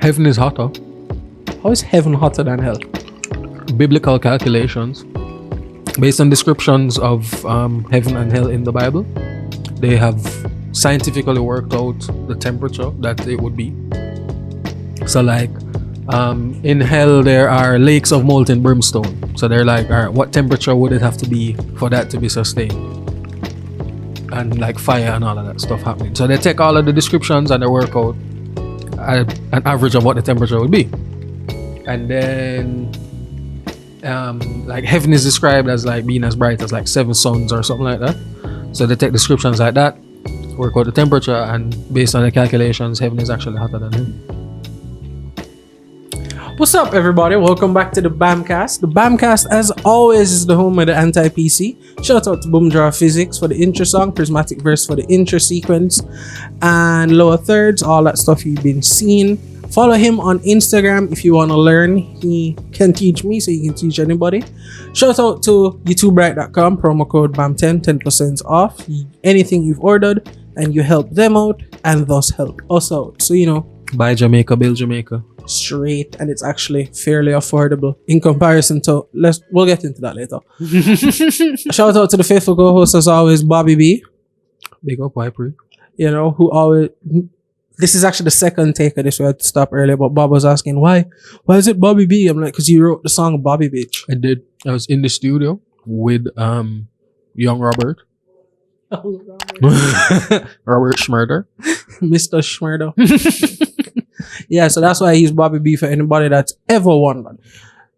Heaven is hotter. How is heaven hotter than hell? Biblical calculations, based on descriptions of heaven and hell in the Bible, they have scientifically worked out the temperature that it would be. So like in hell there are lakes of molten brimstone. So they're like, all right, what temperature would it have to be for that to be sustained? And like fire and all of that stuff happening. So they take all of the descriptions and they work out an average of what the temperature would be. And then like heaven is described as like being as bright as like 7 suns or something like that. So they take descriptions like that, work out the temperature, and based on the calculations, heaven is actually hotter than hell. What's up, everybody? Welcome back to the Bamcast. The Bamcast, as always, is the home of the anti-PC. Shout out to Boomdraw Physics for the intro song, Prismatic Verse for the intro sequence, and lower thirds, all that stuff you've been seeing. Follow him on Instagram if you want to learn. He can teach me, so you can teach anybody. Shout out to youtubebright.com, promo code BAM10, 10% off anything you've ordered, and you help them out and thus help us out. So, you know, Buy Jamaica, build Jamaica. Straight, and it's actually fairly affordable in comparison to we'll get into that later. Shout out to the faithful co-host as always, Bobby B. Big up, Wiper. You know, who always, this is actually the second take of this. We had to stop earlier, but Bob was asking why is it Bobby B? I'm like, because you wrote the song Bobby Bitch. I did. I was in the studio with young Robert. Robert Schmurder. Mr. Schmurder. Yeah, so that's why he's Bobby B for anybody that's ever wondered.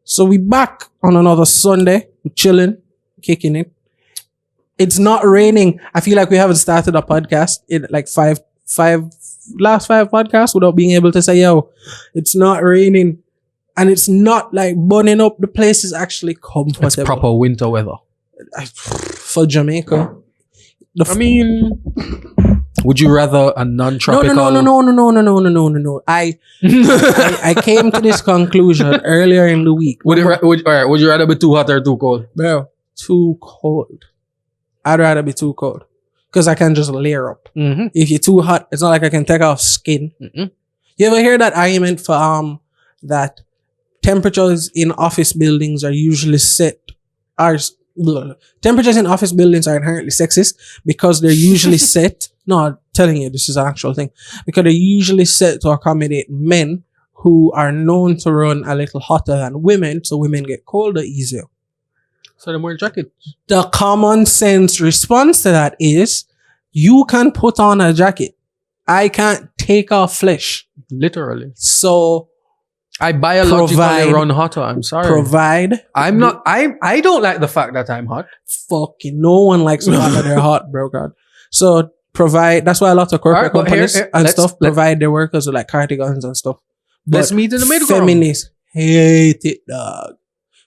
So we back on another Sunday. We're chilling, kicking it. It's not raining. I feel like we haven't started a podcast in like last five podcasts without being able to say, yo, it's not raining. And it's not like burning up. The place is actually comfortable. It's proper winter weather. For Jamaica. Would you rather a non-tropical? No. I came to this conclusion earlier in the week. Would you rather be too hot or too cold? Bro, too cold. I'd rather be too cold. Because I can just layer up. Mm-hmm. If you're too hot, it's not like I can take off skin. Mm-mm. You ever hear that argument for that temperatures in office buildings are usually temperatures in office buildings are inherently sexist because they're usually set. No, I'm telling you, this is an actual thing. Because they're usually set to accommodate men who are known to run a little hotter than women, so women get colder easier. So they wear jackets. The common sense response to that is, you can put on a jacket. I can't take off flesh. Literally. So I biologically run hotter. I'm sorry. I don't like the fact that I'm hot. Fucking no one likes the fact that they're hot, bro. God. So provide. That's why a lot of corporate companies provide their workers with like cardigans and stuff. Let's meet in the middle ground. Feminists hate it, dog.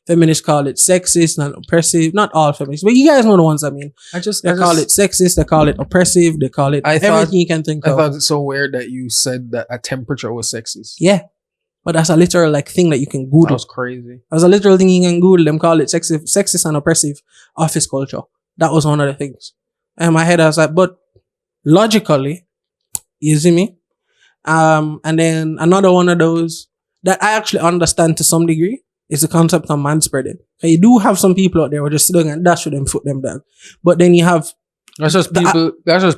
Feminists call it sexist and oppressive. Not all feminists, but you guys know the ones I mean. They call it sexist. They call it oppressive. They call it everything you can think of. I thought it's so weird that you said that a temperature was sexist. Yeah. But that's a literal like thing that you can Google. That was crazy. That's a literal thing you can Google. Them call it sexist and oppressive office culture. That was one of the things. And in my head I was like, but logically, you see me? And then another one of those that I actually understand to some degree is the concept of manspreading. So you do have some people out there who just sit down and dash with them, foot them down. But then you have that's just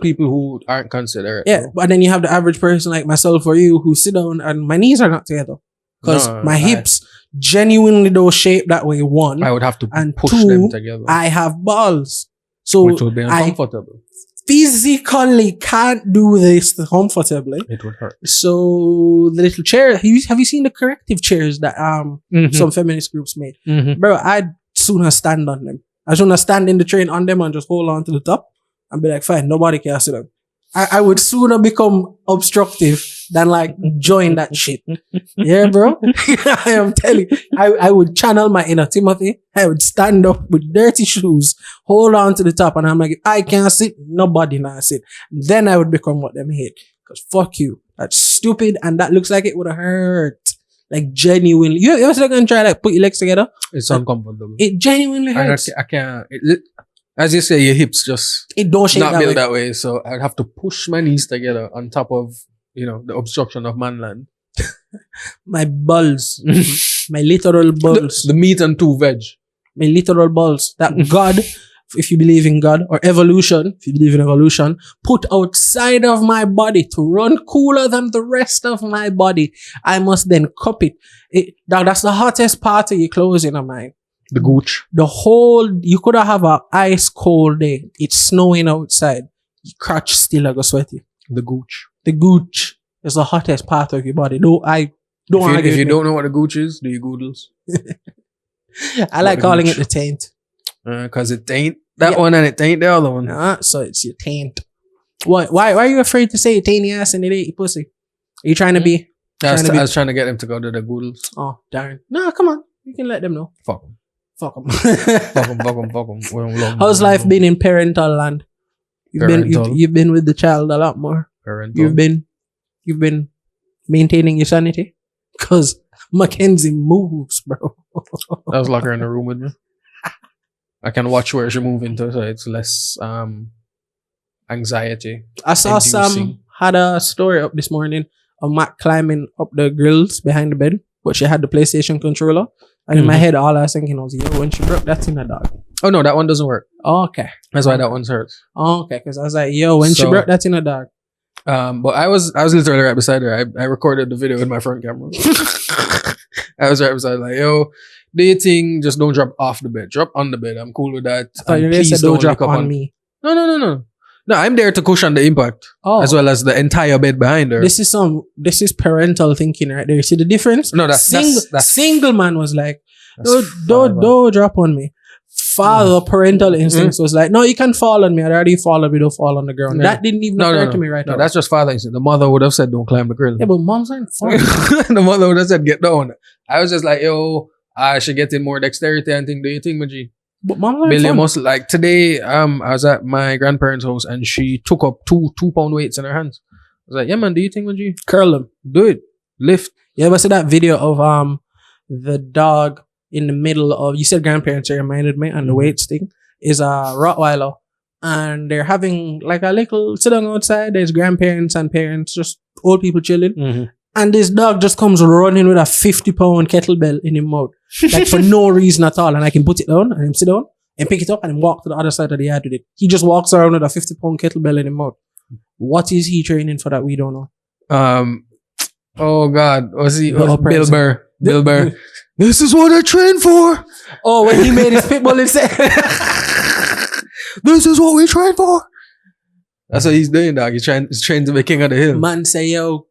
people who aren't considerate. Yeah, but then you have the average person like myself or you who sit down and my knees are not together. Because my hips genuinely don't shape that way, one. I would have to push two, them together. I have balls. So which would be uncomfortable. Physically can't do this comfortably. It would hurt. So the little chair, have you seen the corrective chairs that some feminist groups made? Mm-hmm. Bro, I'd sooner stand on them. I'd sooner stand in the train on them and just hold on to the top and be like, fine, nobody can sit down. I would sooner become obstructive than like join that shit. Yeah, bro. I am telling you, I would channel my inner Timothy. I would stand up with dirty shoes, hold on to the top, and I'm like, if I can't sit, nobody can sit. Then I would become what them hate. Because fuck you. That's stupid and that looks like it would hurt. Like genuinely. You ever gonna try like put your legs together? It's uncomfortable. It genuinely hurts. I can't. As you say, your hips just it don't shape not that built way. that way. So I'd have to push my knees together on top of, the obstruction of manland. My balls. My literal balls. The meat and 2 veg. My literal balls. That God, if you believe in God, or evolution, if you believe in evolution, put outside of my body to run cooler than the rest of my body. I must then cup it. That's the hottest part of your clothes in a mind. The gooch. You could have a ice cold day. It's snowing outside. Your crotch still like a sweaty. The gooch. The gooch is the hottest part of your body. If you don't know what a gooch is, do you Googles? I like calling it the taint. Cause it ain't that one and it ain't the other one. So it's your taint. What? Why are you afraid to say taint your ass and it ain't your pussy? Are you trying to be? I was trying to get them to go to the Googles. Oh, darn. No, come on. You can let them know. Fuck them. Fuck them. Fuck them. How's life been in parental land? You've been with the child a lot more. Parental. You've been maintaining your sanity. Cause Mackenzie moves, bro. I was lock her in the room with me. I can watch where she moving to, so it's less anxiety. I saw Sam had a story up this morning of Matt climbing up the grills behind the bed, but she had the PlayStation controller. And in my head, all I was thinking was, yo, when she broke that in a dog. Oh no, that one doesn't work. Oh, okay. That's why that one's hurts. Oh, okay, because I was like, yo, when she broke that in a dog. But I was literally right beside her. I recorded the video with my front camera. I was right beside her, like, yo, do you think just don't drop off the bed? Drop on the bed. I'm cool with that. I thought you guys said don't drop on me. No. No, I'm there to cushion the impact. As well as the entire bed behind her. This is parental thinking right there. You see the difference? No, that's single man was like, don't drop on me. Father, parental instincts was like, no, you can fall on me. I'd already fall on me, don't fall on the ground. Yeah. That didn't even occur to me right now. No, that's just father instinct. The mother would have said, don't climb the grill. Yeah, but moms aren't fun. The mother would have said, get down. I was just like, yo, I should get in more dexterity and think, do you think, Maji? But moms aren't fun. Most, like today, I was at my grandparents' house and she took up two pound weights in her hands. I was like, yeah, man, do you think, Maji? Curl them. Do it. Lift. Yeah, but see that video of the dog in the middle of, you said grandparents, it reminded me, and the weights thing is a Rottweiler, and they're having like a little sit down outside. There's grandparents and parents, just old people chilling, and this dog just comes running with a 50-pound kettlebell in his mouth, like for no reason at all. And I can put it down and him sit down and pick it up and him walk to the other side of the yard with it. He just walks around with a 50-pound kettlebell in his mouth. What is he training for that we don't know? Oh God, was he Bill Burr? Bill Burr. This is what I train for. Oh, when he made his pitbull instead. This is what we train for. That's what he's doing, dog. He's trained to be king of the hill. Man say, yo,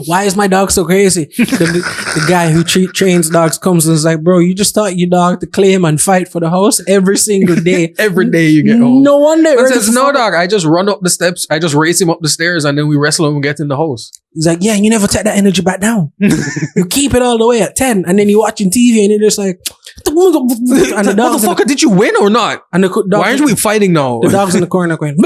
why is my dog so crazy? The guy who trains dogs comes and is like, bro, you just taught your dog to claim and fight for the house every single day. Every day you get home. No wonder. He says, no, dog. I just run up the steps. I just race him up the stairs and then we wrestle him and get in the house. He's like, yeah, you never take that energy back down. You keep it all the way at 10 and then you're watching TV and you're just like, and the dog's motherfucker, did you win or not? And why aren't we fighting now? The dog's in the corner going,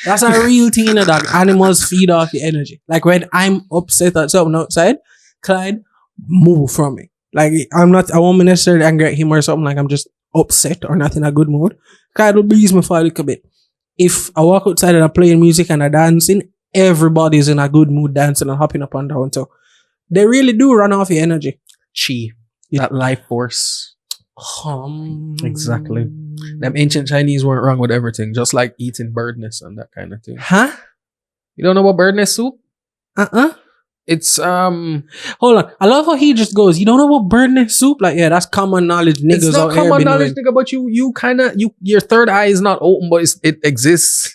that's a real thing, dog. Animals feed off your energy. Like when I'm upset at something outside, Clyde, move from me. Like I won't be necessarily angry at him or something. Like I'm just upset or not in a good mood. Clyde will breeze me for a little bit. If I walk outside and I'm playing music and I'm dancing, everybody's in a good mood dancing and hopping up and down. So they really do run off your energy. Chi. That life force. Exactly. Them ancient Chinese weren't wrong with everything, just like eating bird nest and that kind of thing. Huh? You don't know about bird nest soup? It's hold on. I love how he just goes, you don't know about bird nest soup? Like, yeah, that's common knowledge. Niggas it's not common knowledge, nigga, but you kind of, your third eye is not open, but it exists.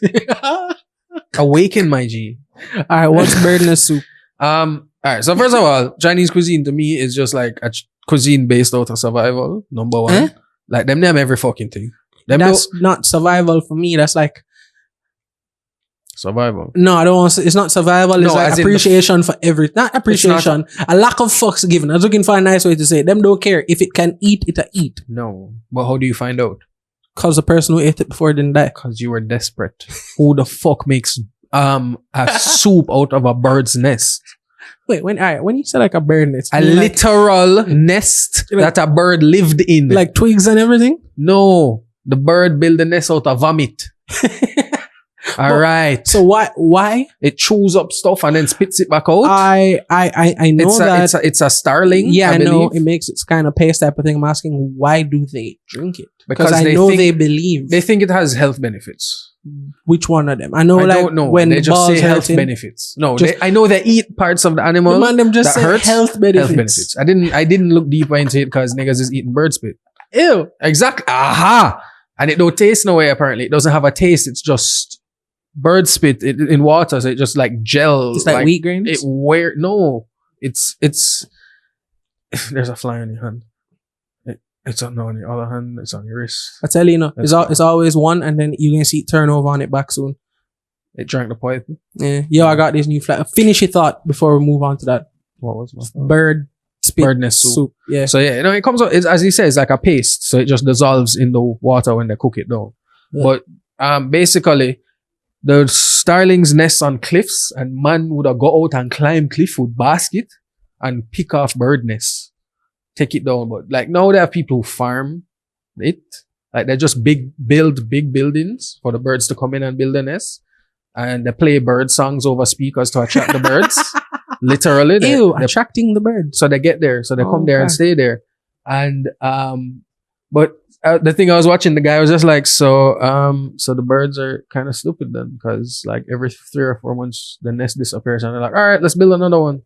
Awaken, my G. Alright, what's bird nest soup? Alright, so first of all, Chinese cuisine to me is just like a cuisine based out of survival, number one. Like, them every fucking thing. That's not survival for me. That's like survival. No, I don't want to say, it's not survival. It's like appreciation for everything. Not appreciation. A lack of fucks given. I was looking for a nice way to say it. Them don't care. If it can eat, it'll eat. No. But how do you find out? Because the person who ate it before didn't die. Because you were desperate. Who the fuck makes a soup out of a bird's nest? Wait, when you say like a bird nest, a literal nest that a bird lived in, like twigs and everything. No, the bird built the nest out of vomit. All right. So why? It chews up stuff and then spits it back out. I know It's a starling. Yeah, I know believe. it makes it kind of paste type of thing. I'm asking, why do they drink it? Because I they know think- they believe. They think it has health benefits. Which one of them? I know, I like don't know. when They the just balls say health hurting, benefits. No, Just- I know they eat parts of the animal. the man them just that say hurts, health benefits. Health benefits. I didn't look deeper into it because niggas is eating bird spit. Ew. Exactly. Aha. And it don't taste no way. Apparently, it doesn't have a taste. It's just bird spit in water. So it just like gel. It's like wheat grains. It's. There's a fly on your hand. It's on your other hand. It's on your wrist. I tell you, it's always one, and then you can see it turn over on it back soon. It drank the poison. Yeah. Yo, I got this new fly. Finish your thought before we move on to that. What was my thought? Bird spit Bird nest soup. Yeah. So yeah, it comes out. As he says, like a paste. So it just dissolves in the water when they cook it down. Yeah. But basically, the starlings nest on cliffs, and man would have go out and climb cliff with basket and pick off bird nests, take it down. But like now, there are people who farm it. Like they just build big buildings for the birds to come in and build a nest, and they play bird songs over speakers to attract the birds. Literally, they attracting the birds. so they get there, so they come there and Okay. stay there. And but the thing I was watching, the guy was just like, so the birds are kind of stupid then, because like every 3 or 4 months the nest disappears, and they're like, all right, let's build another one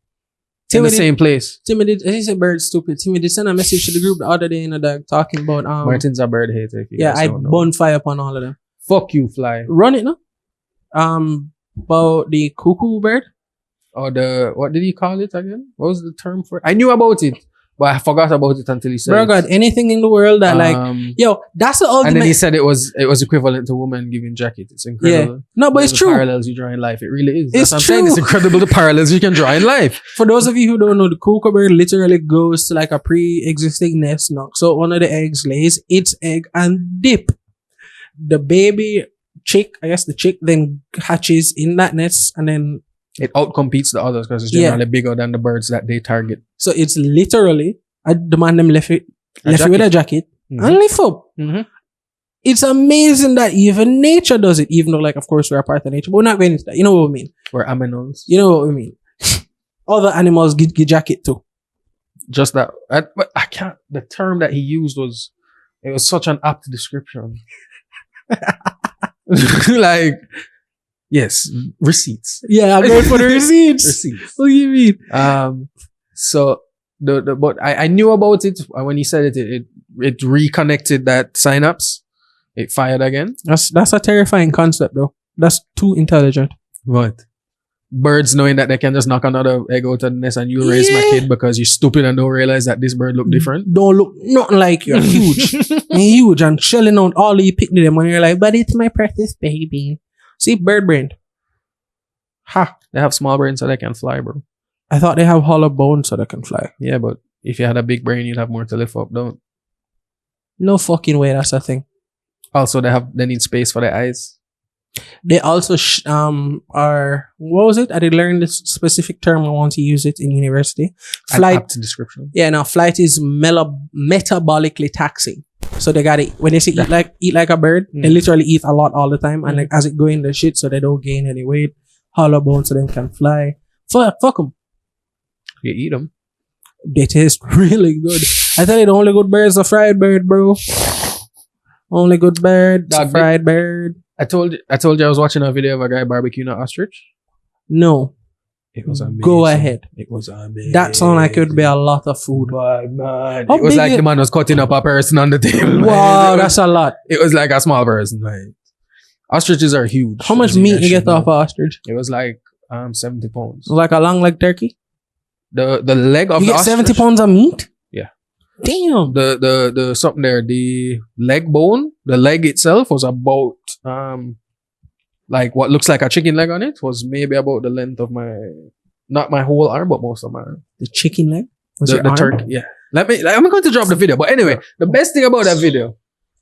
in the same place. Timmy did. He said bird stupid. Timmy did send a message to the group the other day, talking about Martin's a bird hater. If you Yeah, guys I don't know. bonfire upon all of them. Fuck you, fly. Run it now. About the cuckoo bird. Or what did he call it again? What was the term for it? I knew about it, but I forgot about it until he said Bro, it. God, anything in the world that yo, that's the and then ultimate. he said it was equivalent to woman giving jacket. It's incredible. Yeah. No, but it's The true. parallels you draw in life. It really is. It's That's what I'm saying. true. It's incredible the parallels you can draw in life. For those of you who don't know, the cuckoo bird literally goes to like a pre-existing nest, knocks out one of the eggs, lays its egg, and dip. The baby chick, I guess the chick, then hatches in that nest, and then It outcompetes the others because it's generally bigger than the birds that they target. so it's literally the man them left it with a jacket Mhm. and lift up. Mhm. It's amazing that even nature does it, even though, like, of course, we're a part of nature, but we're not going into that. You know what I mean? We're aminals. You know what I mean? Other animals get jacket too. Just that. But I can't. The term that he used was such an apt description. Like, yes, receipts. Yeah, I'm going for the receipts. Receipts. What do you mean? So but I knew about it when he said it reconnected that synapse. It fired again. That's a terrifying concept, though. That's too intelligent. What? Birds knowing that they can just knock another egg out of the nest and you'll raise my Yeah. kid because you're stupid and don't realize that this bird look different. Don't look nothing like you're huge. You're huge and shelling out all you picnic them when you're like, but it's my precious baby. See, bird brain. Ha. They have small brains so they can fly, bro. I thought they have hollow bones so they can fly. Yeah, but if you had a big brain, you'd have more to lift up, don't? No fucking way, that's a thing. Also, they need space for their eyes. They also are, what was it? I did learn this specific term. I want to use it in university. An Flight. apt description. Yeah, now flight is metabolically taxing. So they got it when they say eat like a bird. They literally eat a lot all the time, and like, as it go in the shit, so they don't gain any weight. Hollow bones, so they can fly. Fuck them. You eat them. They taste really good. I tell you, the only good bird is a fried bird, bro. Only good bird, is a Dog, fried bird. I told you I was watching a video of a guy barbecuing an ostrich. No, It was amazing. go ahead. It was amazing. That sound like it would be a lot of food. But man, How it was big like it- the man was cutting up a person on the table. Wow, man. that's a lot. It was like a small person. Like, ostriches are huge. How much as you meat guys you should get off know. an ostrich? It was like 70 pounds. Like a long leg turkey? The leg of You the get ostrich, 70 pounds of meat? Yeah. Damn. the something there, the leg bone, the leg itself was about like what looks like a chicken leg on it was maybe about the length of not my whole arm, but most of my arm. The chicken leg? Was The your arm? turkey, yeah. I'm going to drop the video, but anyway, the best thing about that video.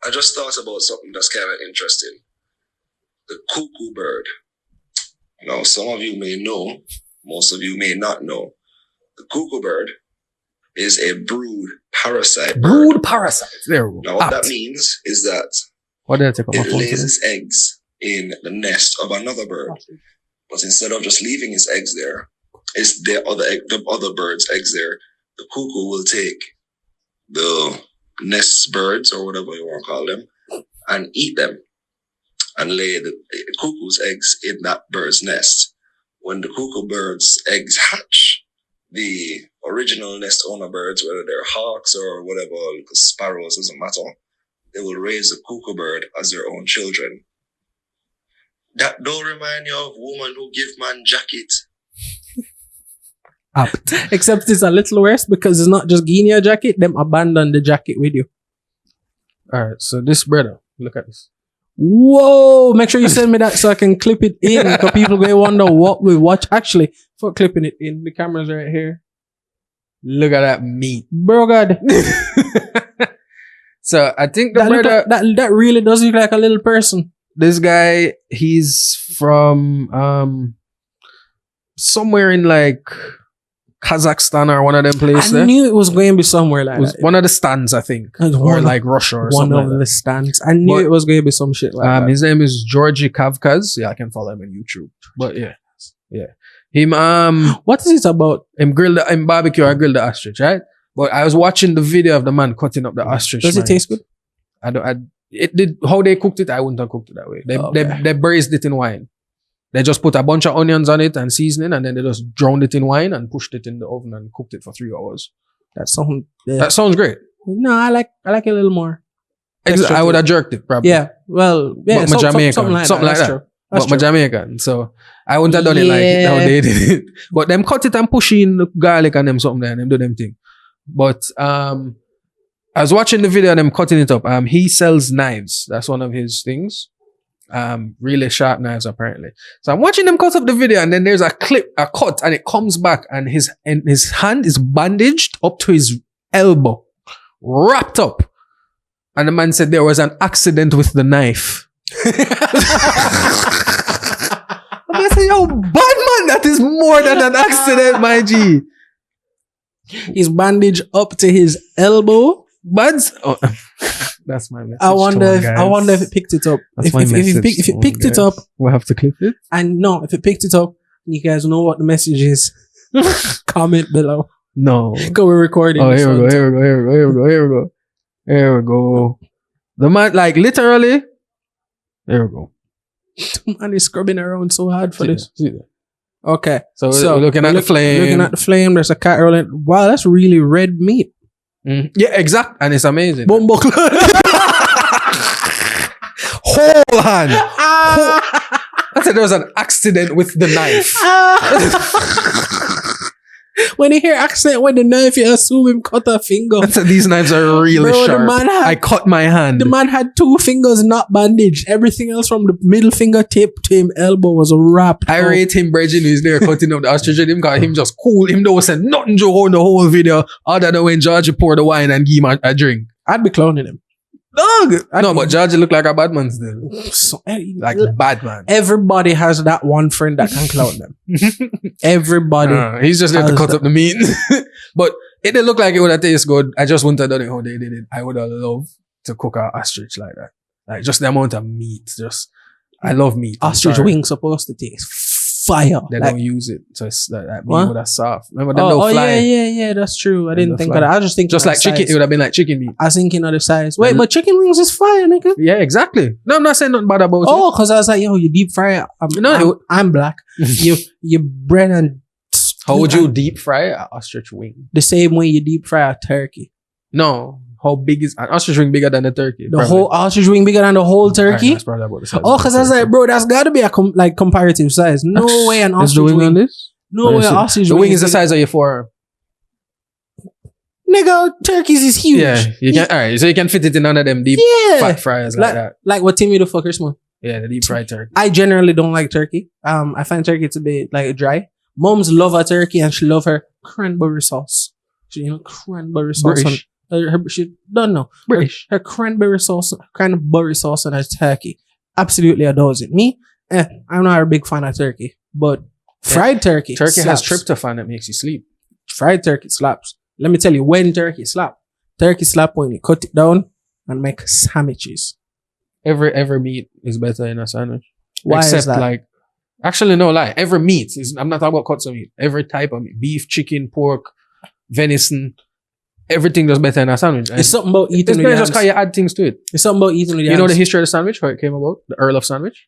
I just thought about something that's kind of interesting. The cuckoo bird. Now, some of you may know, most of you may not know. The cuckoo bird is a brood parasite bird. Brood parasites. There we go. Now, what Apt. that means is that What did I take off my it phone lays today? its eggs in the nest of another bird. But instead of just leaving his eggs there, it's the other bird's eggs there. The cuckoo will take the nest birds or whatever you want to call them and eat them and lay the cuckoo's eggs in that bird's nest. When the cuckoo bird's eggs hatch, the original nest owner birds, whether they're hawks or whatever, sparrows, doesn't matter, they will raise the cuckoo bird as their own children. That don't remind you of woman who give man jacket. Apt. Except it's a little worse because it's not just giving you a jacket, them abandon the jacket with you. Alright, so this brother, look at this. Whoa! Make sure you send me that so I can clip it in because people going to wonder what we watch. Actually, for clipping it in, the camera's right here. Look at that meat. Bro, God. So I think the That, look brother, like- that really does look like a little person. this guy, he's from somewhere in like Kazakhstan or one of them places. I knew it was going to be somewhere like It was that. one of the stands, I think, It was or one like Russia or One something of like the stands. I knew But- it was going to be some shit like that. that. His name is Georgi Kavkaz. Yeah, I can follow him on YouTube. But yeah. Him What is it about? him barbecue or grill the ostrich, right? But I was watching the video of the man cutting up the ostrich. Does it man. taste good? It did how they cooked it. I wouldn't have cooked it that way. Okay. They braised it in wine. They just put a bunch of onions on it and seasoning, and then they just drowned it in wine and pushed it in the oven and cooked it for 3 hours. That's something. Yeah. That sounds great. No, I like it a little more. I would have jerked it probably. Yeah. Well, yeah. But my Jamaican, something like something like That's that. true. That's But my true. Jamaican, so I wouldn't have done it like how Yeah. they did it. But them cut it and push in the garlic and them something there and them do them thing. But I was watching the video of them cutting it up. He sells knives. That's one of his things. Really sharp knives apparently. So I'm watching them cut up the video, and then there's a cut, and it comes back, and his hand is bandaged up to his elbow, wrapped up. And the man said there was an accident with the knife. I said, yo, bad man, that is more than an accident, my G. He's bandaged up to his elbow. Buds. Oh, that's my message. I wonder guys. if it picked it up. That's If my it message picked to it them, up, guys. We'll have to clip it. and no, if it picked it up, you guys know what the message is. Comment below. No. Because we're recording. Oh, this here we one. go. Here we go. The man, like literally. Here we go. Man is scrubbing around so hard for this. See that? Okay. So we're looking at the flame. Looking at the flame. There's a cat rolling. Wow, that's really red meat. Yeah, exact. And it's amazing. Bumbo. Whole hand. I said there was an accident with the knife. When you hear accident with the knife, you assume him cut a finger. I said these knives are really Bro, the sharp. man had- I cut my hand. The man had 2 fingers not bandaged. Everything else from the middle finger tip to him elbow was wrapped. I up. rate him, Bridget, who's there cutting up the ostrich. Him got him just cool. Him don't say nothing Joe on the whole video other than when Georgie poured the wine and give him a drink. I'd be cloning him. Dog. No, but Georgie look like a bad man still. So, Like bad man. everybody has that one friend that can clown them. Everybody. He's just there to has cut that. up the meat. But it didn't look like it would have tasted good. I just wouldn't have done it how they did it. I would have loved to cook an ostrich like that. Like just the amount of meat. I love meat. I'm Ostrich sorry. wings supposed to taste fire. They Like, don't use it. So it's that meat What? would have soft. Remember them oh, little oh fly? yeah, that's true. I Them didn't the think fly. of that. I was just thinking Just of like the chicken. size. It would have been like chicken meat. I was thinking of the size. Wait, And- but chicken wings is fire, nigga. Yeah, exactly. No, I'm not saying nothing bad about it. Oh, because I was like, yo, you deep fry it. I'm black. you bread and How would you deep fry an ostrich wing? the same way you deep fry a turkey? No. How big is an ostrich wing bigger than a turkey? The whole ostrich wing bigger than the whole turkey? That's probably about the size Oh, of because the I was turkey. like, bro, that's got to be a comparative size. No way an Is the ostrich wing on wing. this? No way an ostrich The wing wing is the size of your forearm. Nigga, turkeys is huge. Yeah, you can. All right, so you can fit it in none of them deep Yeah. fat fryers like that. Like what Timmy do for Christmas. Yeah, the deep fried turkey. I generally don't like turkey. I find turkey to be like dry. Mom's love her turkey and she love her cranberry sauce. Cranberry sauce. British. She don't know. British. Her cranberry sauce on her turkey. Absolutely adores it. Me, I'm not a big fan of turkey, but fried turkey. Turkey has slaps. tryptophan that makes you sleep. Fried turkey slaps. Let me tell you when turkey slap. Turkey slap when you cut it down and make sandwiches. Every meat is better in a sandwich. Why Except is that? like, actually no lie. Every meat I'm not talking about cuts of meat. Every type of meat, beef, chicken, pork, venison, everything does better in a sandwich. And It's something about eating it's with not your just how hands. you add things to it. It's something about eating with your You know the hands. history of the sandwich, how it came about? The Earl of Sandwich.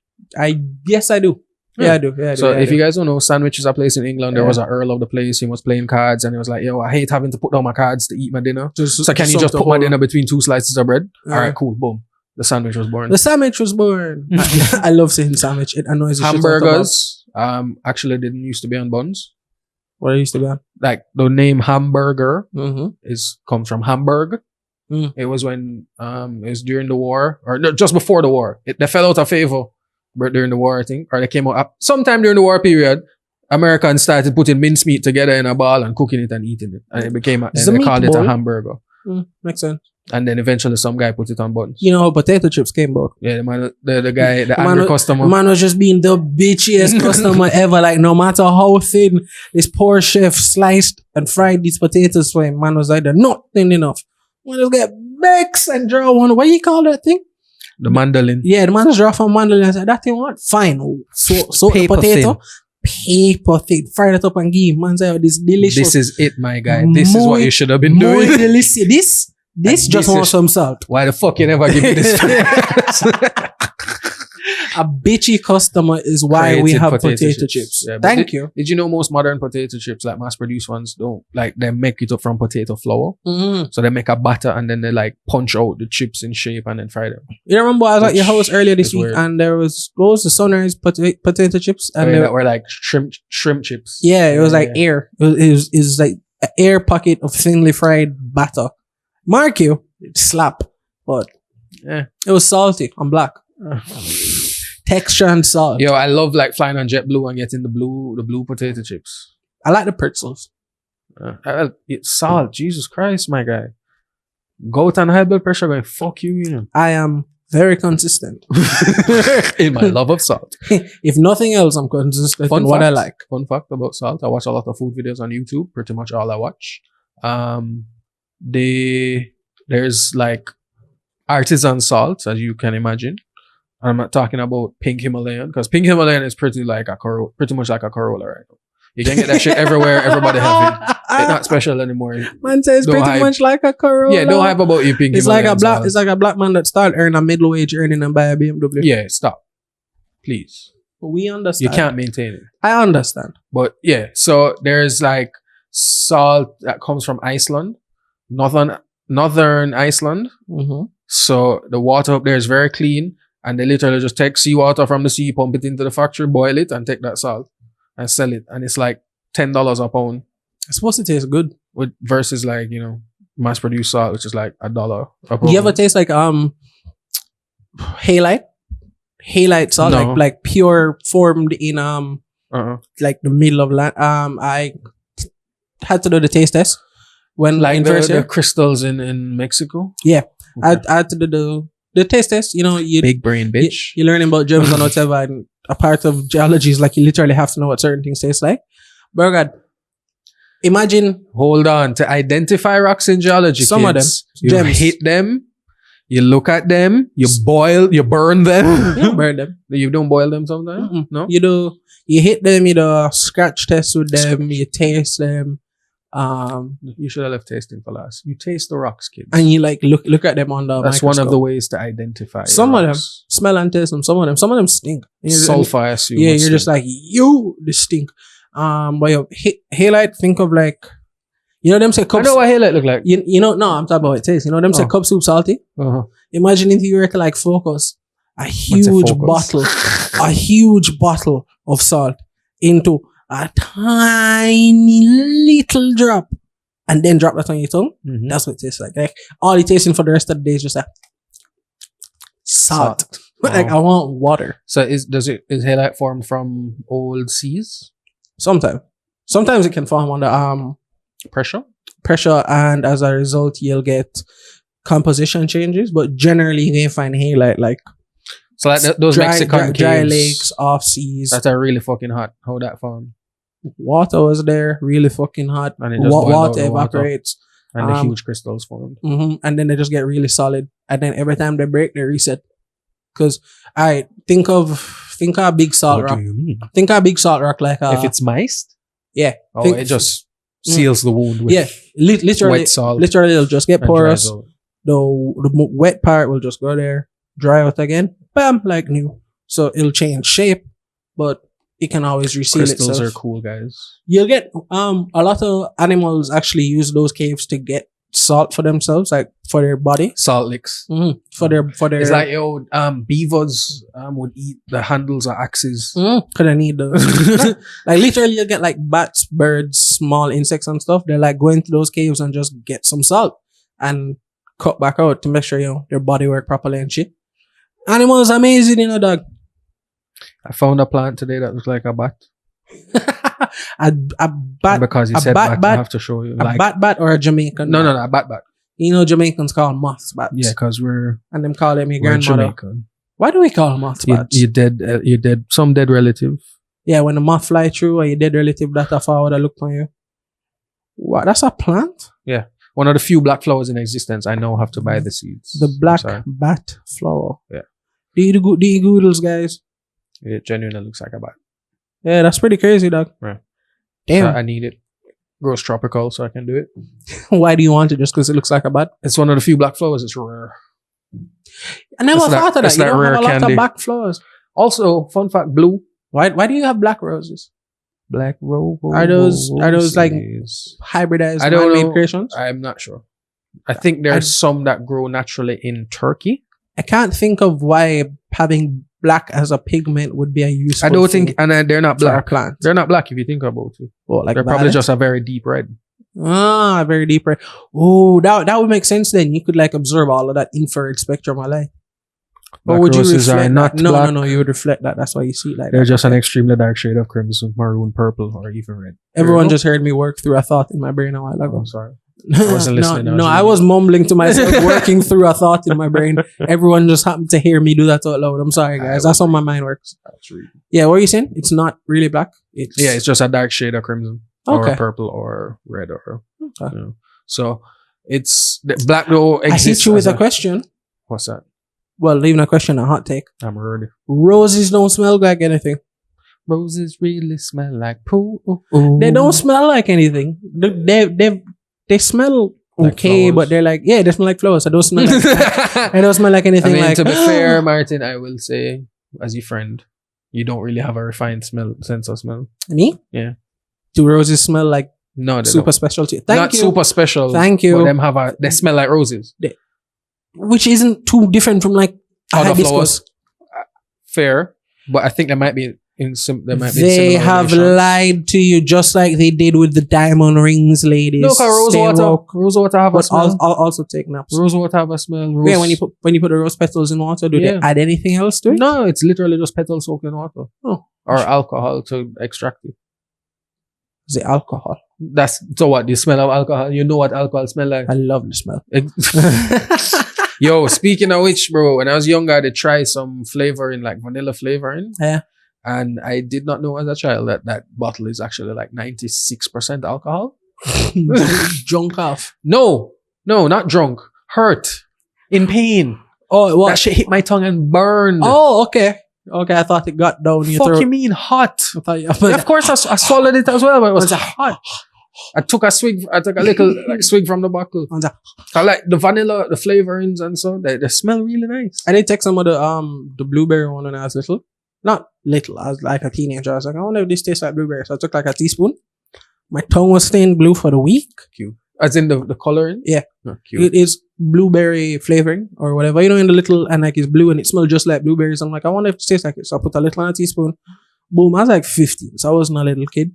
Yes, I do. Yeah, I do. Yeah, I do. So yeah, I if do. you guys don't know, Sandwich is a place in England. There Yeah. was an Earl of the place. He was playing cards and he was like, yo, I hate having to put down my cards to eat my dinner. So can you just put my dinner between two slices of bread? Yeah. All right, cool. Boom. The sandwich was born. The sandwich was born. I love saying sandwich. It annoys the shit out of Hamburgers actually didn't used to be on buns. what it used to be on. Like the name hamburger Mm-hmm. comes from Hamburg. Mm. It was when it was during the war or no, just before the war. They fell out of favor during the war, I think, or they came out sometime during the war period. Americans started putting mincemeat together in a ball and cooking it and eating it, and it became and It's a they called it a meatball. hamburger. Makes sense. And then eventually some guy put it on buns. You know how potato chips came about? Yeah, the man, the guy, the man angry was- customer. The man was just being the bitchiest customer ever. Like, no matter how thin this poor chef sliced and fried these potatoes for him, man was like, they're not thin enough. Man just get Bex and draw one. What you call that thing? The mandolin. Yeah, the man just draw from mandolin and said, that thing what? Fine. So the Paper potato. Paper thin. Fry it up and give him. Man say, oh, this delicious. This is it, my guy. This is what Muy- you should have been Muy doing. delicious. This And just this wants is- some salt. Why the fuck you never give me this? A bitchy customer is why we Created have potato chips. Yeah, but Thank you. Did you know most modern potato chips, like mass produced ones, don't like they make it up from potato flour? Mm-hmm. So they make a batter and then they like punch out the chips in shape and then fry them. You remember I was at your Which house earlier this is week weird. and there was, what was the sunrise potato chips? And And there- that were like shrimp chips. yeah, it was like Yeah. air. It was like an air pocket of thinly fried batter. Mark you, it slap, but Yeah. it was salty and black. Texture and salt. Yo, I love like flying on JetBlue and getting the blue potato chips. I like the pretzels. It's salt. Jesus Christ, my guy. Goat and high blood pressure going fuck you, you know. I am very consistent. In my love of salt. If nothing else, I'm consistent in what I like. Fun fact about salt. I watch a lot of food videos on YouTube. Pretty much all I watch. There's like artisan salt, as you can imagine. I'm not talking about pink Himalayan because pink Himalayan is pretty much like a Corolla right now. You can get that shit everywhere. Everybody have it. It's not special anymore. Man says Don't pretty hype. much like a Corolla. Yeah, don't hype about your pink It's like Himalayan salt. it's like a black man that start earning a middle wage earning and buy a BMW. Yeah, stop. Please. We You understand. can't maintain it. I understand. But yeah, so there's like salt that comes from Iceland, northern Iceland. Mm-hmm. So the water up there is very clean, and they literally just take seawater from the sea, pump it into the factory, boil it, and take that salt and sell it. And it's like $10 a pound, It's supposed to taste good. with versus like mass produced salt, which is like $1 a pound. You ever taste like halite? Halite salt, No. like pure formed in like the middle of land. I had to do the taste test when like in the, first the year. crystals in Mexico? Yeah. Okay. I had to do the taste test. You know, Big brain bitch. you're learning about germs and whatever, and a part of geology is like you literally have to know what certain things taste like. But God, imagine Hold on. To identify rocks in geology, Some of kids, them, you gems. hit them, you look at them, you boil, you burn them. you don't burn them. You don't boil them sometimes? Mm-mm. No? You hit them, you do scratch test with them, you taste them, You should have left tasting for last. You taste the rocks, kids. and you like look at them under That's one of the ways to identify Some of them rocks. smell and taste them. Some of them stink. Sulfur, I assume. Yeah, would you're just stink. like this stink. But yo, halite, think of like, you know them say I cups. know what halite look like. You know, no, I'm talking about what it tastes. You know them say Oh. cup soup salty. Uh-huh. Imagine if you were to like focus a What's huge focus? bottle of salt into a tiny little drop, and then drop that on your tongue. Mhm. That's what it tastes like. Like all you're tasting for the rest of the day is just like salt. Like Oh. I want water. So is halite formed from old seas? Sometimes it can form under Pressure? pressure, and as a result, you'll get composition changes. But generally, you can find halite like So like those Mexican dry caves lakes, off seas. that are really fucking hot. How that formed? Water was there, really fucking hot. And it just boiled out Water the water. evaporates, And the huge crystals formed. and then they just get really solid. And then every time they break, they reset. Because I think of a big salt What rock. do you mean? Think of a big salt rock like If it's miced, yeah. oh, Think- it just seals the wound with yeah. Literally, wet salt. literally, it'll just get and dries porous. out. The wet part will just go there, dry out again, bam, like new. So it'll change shape, but it can always reseal Crystals itself. are cool, guys. You'll get a lot of animals actually use those caves to get salt for themselves, like for their body. Salt licks. For their It's like beavers would eat the handles of axes. because I need those. Like literally, you'll get like bats, birds, small insects and stuff. They're like go into those caves and just get some salt and cut back out to make sure their body work properly and shit. Animals amazing, dog. I found a plant today that looks like a bat. a bat, And because you a said bat, bat, I have to show you. a bat or a Jamaican. No, bat? a bat. Jamaicans call moths bats. Yeah, because we're and them call them your we're grandmother. Jamaican. Why do we call them moths bats? You dead. Some dead relative. Yeah, when the moth fly through or your dead relative that are forward, I look on you. What? That's a plant? Yeah, one of the few black flowers in existence. I now have to buy the seeds. The black I'm sorry. bat flower. Yeah. Do you Googles, guys? It genuinely looks like a bat. Yeah, that's pretty crazy, dog. Right. Damn. I need it. Grows tropical, so I can do it. Why do you want it? Just because it looks like a bat? It's one of the few black flowers. It's rare. I never It's thought of that. it's You that don't have rare a lot candy. of black flowers. Also, fun fact: blue. Why do you have black roses? Black rose. Are those like hybridized I don't man-made know. creations? I'm not sure. I think there's some that grow naturally in Turkey. I can't think of why having black as a pigment would be a useful. I don't thing think, and they're not for a black. plant. They're not black if you think about it. Or like They're probably violet? just a very deep red. Very deep red. Oh, that would make sense then. You could like absorb all of that infrared spectrum of light. Or Black would you roses reflect are not that? No, black. no, you would reflect that. That's why you see it like They're that. just an extremely dark shade of crimson, maroon, purple, or even red. Everyone There you just heard me work through a thought in my brain a while go. ago. Oh, sorry. I wasn't listening. No, I was mumbling to myself, working through a thought in my brain. Everyone just happened to hear me do that out loud. I'm sorry, guys. That's how my mind works. Yeah, what are you saying? It's not really black. It's just a dark shade of crimson, Okay. or purple, or red, or Okay. you know. So it's the black though. I hit exists you as with a question. What's that? Well, even a question, a hot take. I'm ready. Roses don't smell like anything. Roses really smell like poo. They don't smell like anything. They smell Like okay, flowers. but they're like, yeah, they smell like flowers. I don't smell like I don't smell like I anything mean, like to be fair, Martin, I will say, as your friend, you don't really have a refined sense of smell. Me? Yeah. Do roses smell like No, they super don't. specialty? Not super special. Thank you. But they smell like roses. Which isn't too different from like Other hibiscus. flowers. Fair, but I think there might be They similar have relations. lied to you just like they did with the diamond rings, ladies. No, because Stay woke, rose water have a but smell. also take naps. Rose water have a smell. Yeah, when you put the rose petals in water, do they Yeah. add anything else to it? No, it's literally just petals soaked in water. Oh. Or alcohol to extract it. Is it alcohol? That's so what the smell of alcohol. You know what alcohol smell like. I love the smell. Yo, speaking of which, bro, when I was younger, I did try some flavoring, like vanilla flavoring. Yeah. And I did not know as a child that bottle is actually like 96% alcohol. Drunk off. No, not drunk. Hurt. In pain. Oh, what? That shit hit my tongue and burned. Oh, okay. Okay, I thought it got down your Fuck throat. you mean hot? I thought you, Yeah, of course, I swallowed it as well, but it was hot. I took a little like swig from the bottle. I like the vanilla, the flavorings and so they smell really nice. I did take some of the blueberry one when I was little. Not little, I was like a teenager. I was like, I wonder if this tastes like blueberry. So I took like a teaspoon. My tongue was stained blue for the week. Cute. As in the coloring? Yeah. Oh, cute. It is blueberry flavoring or whatever. You know, in the little, and like it's blue and it smells just like blueberries. I'm like, I wonder if it tastes like it. So I put a little on a teaspoon. Boom. I was like 15. So I wasn't a little kid.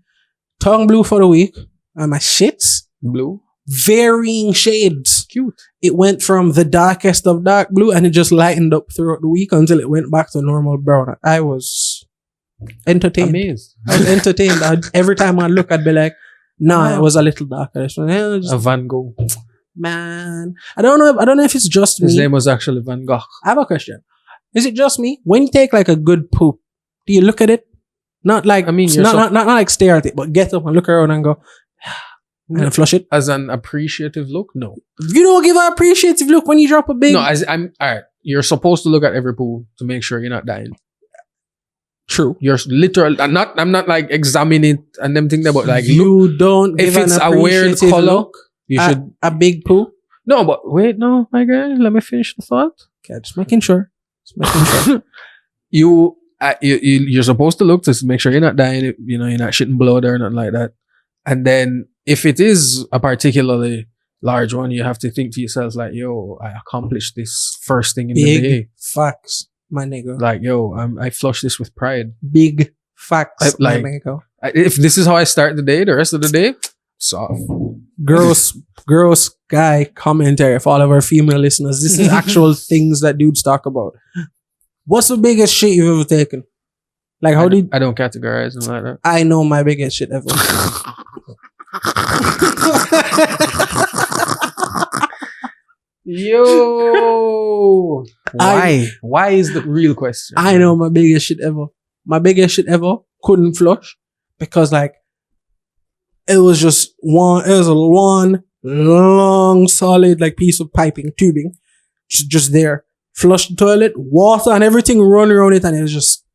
Tongue blue for the week. And my shits, Blue. varying shades. Cute. It went from the darkest of dark blue and it just lightened up throughout the week until it went back to normal brown. I was entertained. Amazed. I was entertained. Every time I look, I'd be like, nah, it was a little darker. So, A Van Gogh. man, I don't know if it's just His me. name was actually Van Gogh. I have a question. Is it just me? When you take like a good poop, do you look at it? Not like, I mean, you're not like stare at it, but get up and look around and go, and then flush it. As an appreciative look? No. You don't give an appreciative look when you drop a big. No, I'm alright. you're supposed to look at every poo to make sure you're not dying. True. You're literal. I'm not like examining it and them thing there, but like look, You don't if give it's an a weird appreciative color, look you at should. a big poo. No, but wait, no, my guy. Let me finish the thought. Okay, just making sure. Just making sure. You're supposed to look to make sure you're not dying. You know, you're not shitting blood or nothing like that. And then if it is a particularly large one, you have to think to yourself like, "Yo, I accomplished this first thing in the day." Big facts, my nigga. Like, yo, I flushed this with pride. Big facts, my Like- nigga. If this is how I start the day, the rest of the day, soft. Gross guy commentary for all of our female listeners. This is actual things that dudes talk about. What's the biggest shit you've ever taken? Like, how did I don't categorize them like that. I know my biggest shit ever? Yo, why is the real question? I know my biggest shit ever. My biggest shit ever couldn't flush because like it was just one. It was a one long solid like piece of piping tubing, just there. Flush the toilet, water and everything run around it, and it was just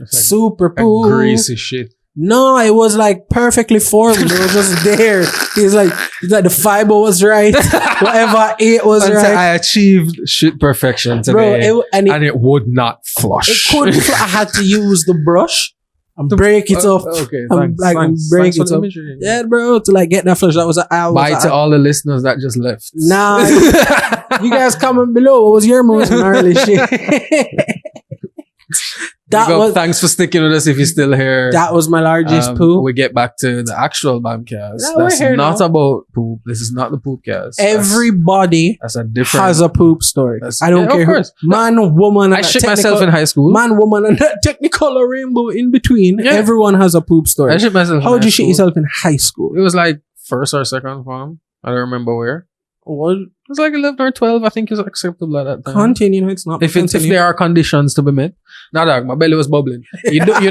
It's like super a poo. greasy shit. No, it was like perfectly formed. It was just there. It's like the fiber was right. Whatever I ate was Until right. I achieved shit perfection today, Bro, and it would not it flush. couldn't. I had to use the brush and break it up. Okay, I'm thanks. like, thanks. break Thanks for it the up. imagery. Yeah, bro, to like get that flush. That was Bye to all the listeners that just left. Nah, you guys comment below. What was your most gnarly shit? Thanks for sticking with us if you're still here. That was my largest poo. We get back to the actual Bamcast. Yeah, we're That's here not now. about poop. This is not the poopcast. Everybody That's a different. has a poop story. I don't yeah, care of who. course. Man, woman, and I that shit myself technical- in high school. Man, woman, and that technicolor rainbow in between. Yeah. Everyone has a poop story. I shit myself. How in would high you shit school. yourself in high school? It was like first or second form. I don't remember where. What? It was like 11 or 12. I think is acceptable at that time. Continue. It's not. If continue. there are conditions to be met. Nah, dog, my belly was bubbling. And you don't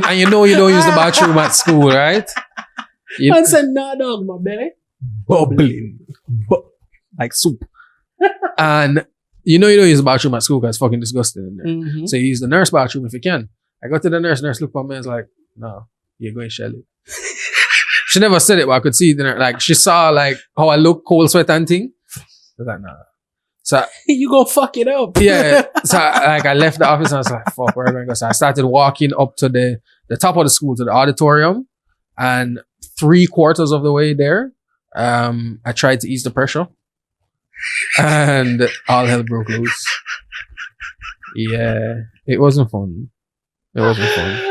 use the bathroom at school, right? Man said, nah, dog, my belly. Bubbling. Like soup. And you don't use the bathroom at school because it's fucking disgusting in there. Mm-hmm. So you use the nurse bathroom if you can. I go to the nurse looked at me and was like, no, you're going to shell it. She never said it, but I could see the nurse. Like, she saw like how I look, cold sweat and thing. I was like, nah. So You go fuck it up. yeah, so I left the office and I was like, fuck, where am I going to go? So I started walking up to the top of the school, to the auditorium, and 3/4 of the way there, I tried to ease the pressure, and all hell broke loose. Yeah, it wasn't fun. It wasn't fun.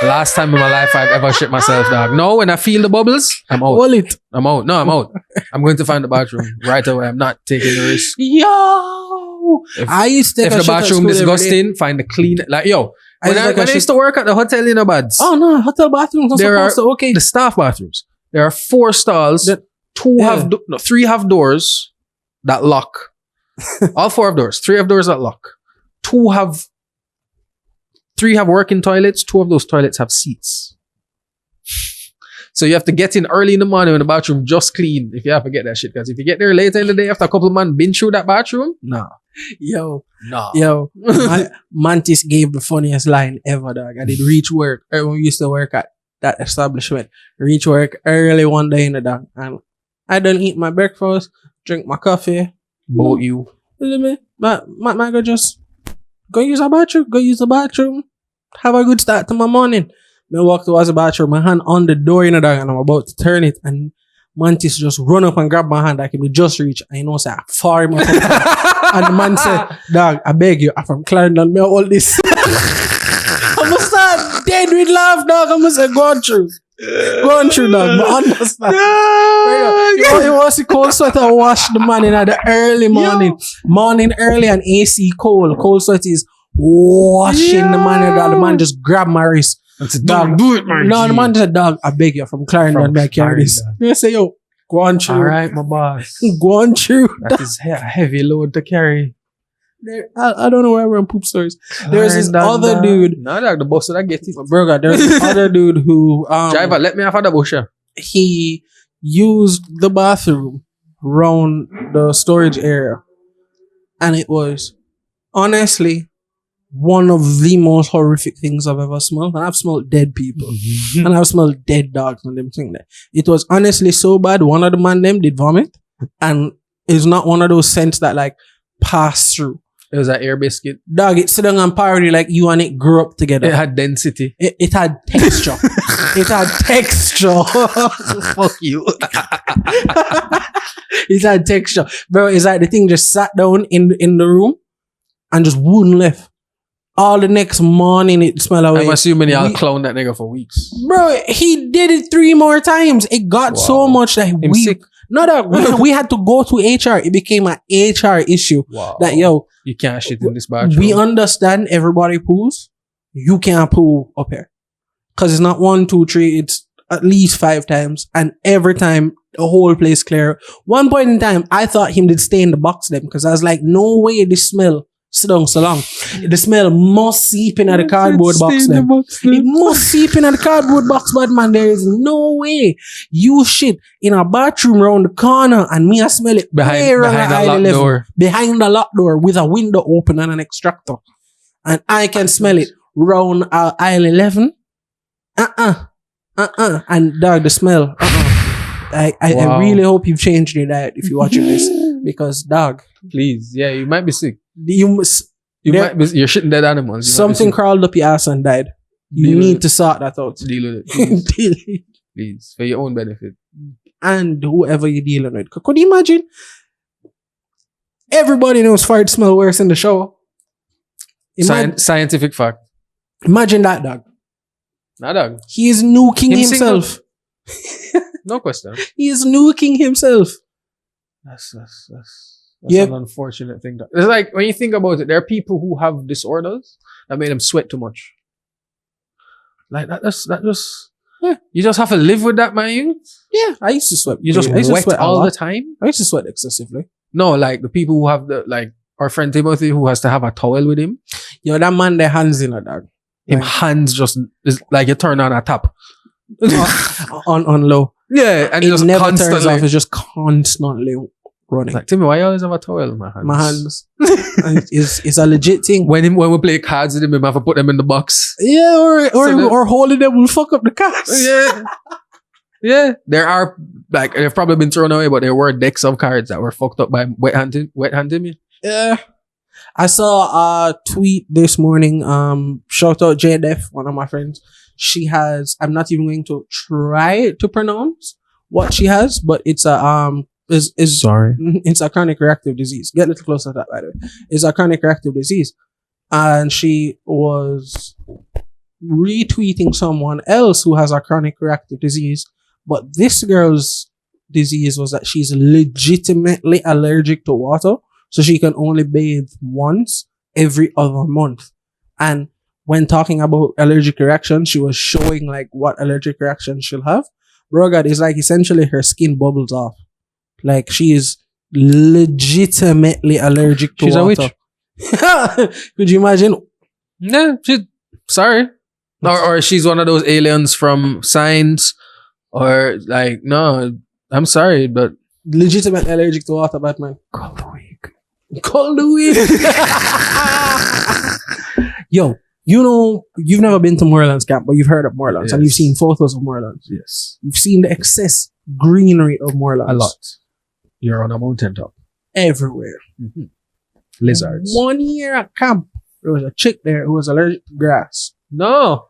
Last time in my life I've ever shit myself, dog. No, when I feel the bubbles, I'm out. Hold it. I'm out. No, I'm out. I'm going to find the bathroom right away. I'm not taking the risk. Yo! If- I used to take If a the shit at bathroom school every day. disgusting, find the clean. Like, yo, I when used to take a I shit- used to work at the hotel in Abads, Oh no, hotel bathrooms are There supposed to okay. the staff bathrooms, there are 4 stalls. That- 3 have doors that lock. All 4 have doors. 3 have doors that lock. 3 have working toilets. 2 of those toilets have seats. So you have to get in early in the morning when the bathroom just clean if you have to get that shit. Because if you get there later in the day after a couple of months been through that bathroom, nah. Yo, Nah. Mantis gave the funniest line ever, dog. I did reach work. When we used to work at that establishment. Reach work early one day in the dog. And I done eat my breakfast, drink my coffee. Boat you. My go just go use the bathroom. Have a good start to my morning. I walk towards the bathroom, my hand on the door in the dog, and I'm about to turn it, and Mantis just run up and grab my hand. I can be just reach. I know, say, I far him up. And the man said, dog, I beg you, I'm from Clarendon, me all this. I must start dead with laugh, dog. I must say, go on through, dog. But understand. It was the cold sweat I wash the man in the early morning. Morning early and AC cold. Cold sweat is washing the man in the man just grab my wrist. Dog, do it, man. No, the man said, dog, I beg you, from Clarendon, I carry this. I say, yo, go on through. All right, my boss. Go on through. That is a heavy load to carry. I don't know where we're on poop stories. There's this other dude. No, dog, the boss that I get it. Bro, there's this other dude who Driver, let me have the bush. he used the bathroom around the storage area, and it was honestly, one of the most horrific things I've ever smelled. And I've smelled dead people. And I've smelled dead dogs and them thing there. It was honestly so bad. One of the man them did vomit. And it's not one of those scents that like pass through. It was an air biscuit. Dog, it sit down and parody like you and it grew up together. It had density. It had texture. It had texture. Fuck you. It had texture. Bro, it's like the thing just sat down in the room and just wouldn't left. All the next morning it smelled away. I'm assuming y'all clowned that nigga for weeks. Bro, he did it 3 more times. It got so much that Him sick. no, that we had to go to HR. It became an HR issue. Wow. That yo, You can't shit in this bathroom. we understand everybody poos. You can't poo up here. Cause it's not 1, 2, 3, it's at least 5 times. And every time the whole place clear. One point in time, I thought him did stay in the box then. Cause I was like, no way this smell sit down so long. The smell must seep in at the cardboard box then. It must seep in at the cardboard box, but man, there is no way you shit in a bathroom round the corner and me I smell it behind way the around aisle locked 11, door. behind the locked door with a window open and an extractor. And I can smell it round aisle 11. And dog, the smell. I Wow. really hope you've changed your diet if you're watching this. Because dog, Please. Yeah, you might be sick. you must, You're There- shitting dead animals. You might be something sick. crawled up your ass and died. You Deal with need it. to sort that out. Deal with it. Please. Please. For your own benefit. And whoever you're dealing with. Could you imagine? Everybody knows fart smell worse in the shower. Scientific fact. Imagine that, dog. Nah, dog. He is nuking Him himself. No question. He is nuking himself. That's Yep. an unfortunate thing. It's like when you think about it, there are people who have disorders that make them sweat too much. Like that just you just have to live with that, man. Yeah, I used to sweat. You just I used to wet sweat a all lot. the time. I used to sweat excessively. No, like the people who have the like our friend Timothy who has to have a towel with him. Yo, that man, their hands in a dog. Him Like- hands just is like you turn on a tap. on low. Yeah, and It just never constantly. turns off. It's just constantly running. Like Timmy, why you always have a towel in my hands? My hands. And it's a legit thing. When we play cards with him, we have to put them in the box. Yeah, So or holding them will fuck up the cards. Yeah. Yeah. There are, like, they've probably been thrown away, but there were decks of cards that were fucked up by wet hand Timmy. Yeah. I saw a tweet this morning. Shout out JDF, one of my friends. She has, I'm not even going to try to pronounce what she has, but it's a, is Sorry. it's a chronic reactive disease. Get a little closer to that, by the way. It's a chronic reactive disease. And she was retweeting someone else who has a chronic reactive disease. But this girl's disease was that she's legitimately allergic to water. So she can only bathe once every other month. And when talking about allergic reactions, she was showing like what allergic reactions she'll have. Bro, God, it's like essentially her skin bubbles off. Like she is legitimately allergic to She's a water. Could you imagine? Yeah, sorry. Or she's one of those aliens from Signs. Or like, no, I'm sorry, but Legitimate allergic to water, Batman. call the week. Call the week. Yo, you know, you've never been to Moorlands Camp, but you've heard of Moorlands and you've Yes. seen photos of Moorlands. Yes. You've seen the excess greenery of Moorlands. A lot. You're on a mountaintop. Everywhere. Lizards. 1 year at camp, there was a chick there who was allergic to grass. No.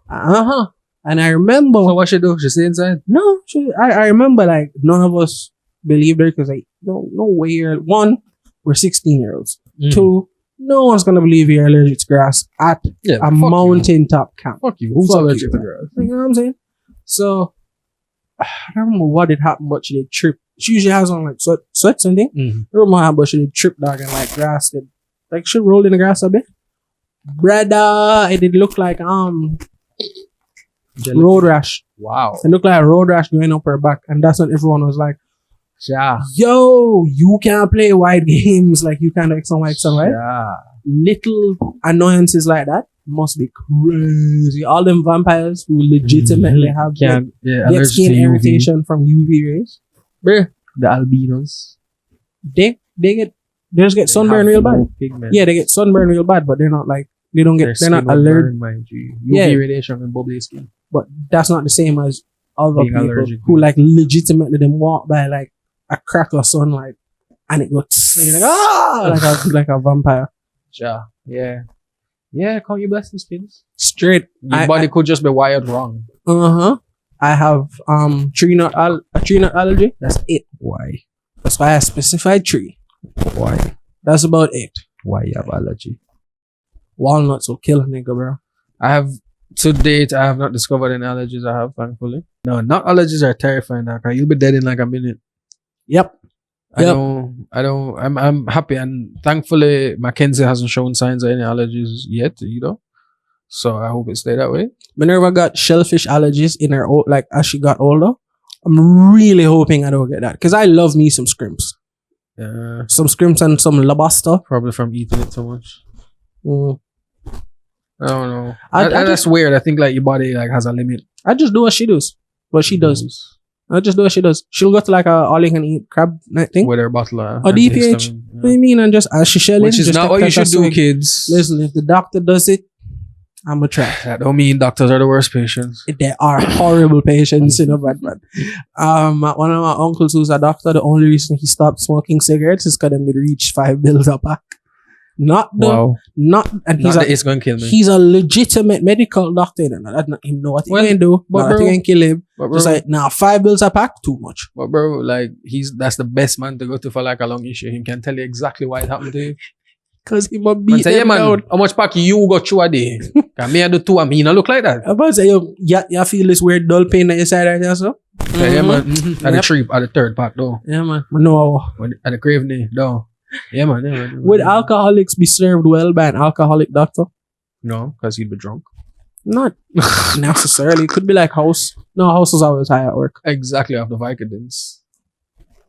And I remember, So what she do? She stay inside? no, I remember like none of us believed her because like, no way. One, we're 16-year-olds. Mm. 2, no one's gonna believe you're allergic to grass at Yeah, a mountaintop camp. Fuck you. Who's Fuck allergic you, to man. grass? You know what I'm saying? So I don't remember what had happened, but she did trip. She usually has on like sweats and things. I don't remember how, but she did trip dog and like grass did. Like she rolled in the grass a bit. Brother, it did look like road rash. Wow. It looked like a road rash going up her back. And that's when everyone was like, Yeah. yo, you can't play wide games like you can't like some right? Yeah. Little annoyances like that must be crazy. All them vampires who legitimately have Can yeah, get allergic skin to UV. irritation from UV rays. Bruh. The albinos. They get They just get sunburn real bad. Pigment. Yeah, they get sunburn real bad, but they're not like they don't get. They're not allergic. Mind you. Yeah. UV radiation and bubbly skin. But that's not the same as other Being people allergic. who like legitimately them walk by like a crack of sunlight and it goes and you're like like a vampire. Yeah. Yeah, can't you bless the skins? Straight. Your body could just be wired wrong. I have tree nut allergy. That's it. Why? That's why I specified tree. Why? That's about it. Why you have allergy? Walnuts will kill a nigga, bro. To date, I have not discovered any allergies I have, thankfully. No, not allergies are terrifying. Like, you'll be dead in like a minute. Yep. I'm happy, and thankfully Mackenzie hasn't shown signs of any allergies yet either. So I hope it stay that way. Minerva got shellfish allergies in her like as she got older. I'm really hoping I don't get that because I love me some scrimps. Some scrimps and some lobster. Probably from eating it so much. I don't know. That's weird. I think like your body like has a limit. I just do what she does. What she does. I just do what she does. She'll go to like a all you can eat crab night thing. With her bottle of or DPH. What do you mean? And just as she shell which is not what you should do, kids. Listen, if the doctor does it, I'm gonna try. That don't mean doctors are the worst patients. There are horrible patients, man. One of my uncles who's a doctor, the only reason he stopped smoking cigarettes is because them did reach $5 a pack. It's gonna kill me. He's a legitimate medical doctor. That's not him know what he can do. But nothing can kill him. Just like $5 a pack, too much. But bro, like that's the best man to go to for like a long issue. He can tell you exactly why it happened to you. Cause he must beat them down. How much pack you got through a day? Can me I do two and me not look like that? I'm about to say you feel this weird dull pain on your side right there, so? Yeah, man. At the third pack though. Yeah, man. No. At the grave knee, though. Yeah, man. Would alcoholics be served well by an alcoholic doctor? No, because he'd be drunk. Not necessarily. It could be like House. No, House was always high at work. Exactly, off the Vicodins.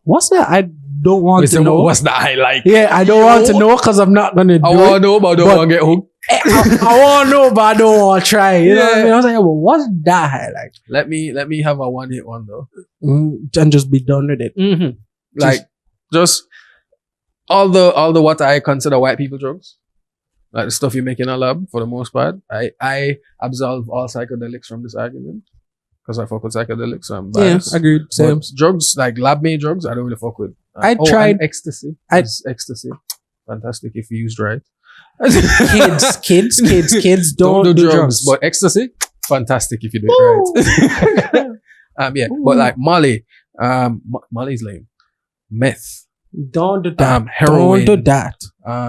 What's that? I don't want to know. What's that I like? Yeah, I don't want to know because I'm not going to do it. I want to know, but I don't want to get hooked. I want to know, but I don't want to try. You know what I mean? I was like, well, what's that high like? Let me have a one-hit one though. And just be done with it. Mm-hmm. Like, just all the what I consider white people drugs. Like the stuff you make in a lab, for the most part. I absolve all psychedelics from this argument. Because I fuck with psychedelics, so I'm biased. Yeah, agreed. Same. But drugs, like lab-made drugs, I don't really fuck with. I tried ecstasy. Ecstasy. Fantastic if used right. kids don't do drugs. But ecstasy, fantastic if you do it right. But like Molly, Molly's lame. Meth. Don't do that. Heroin. Don't do that.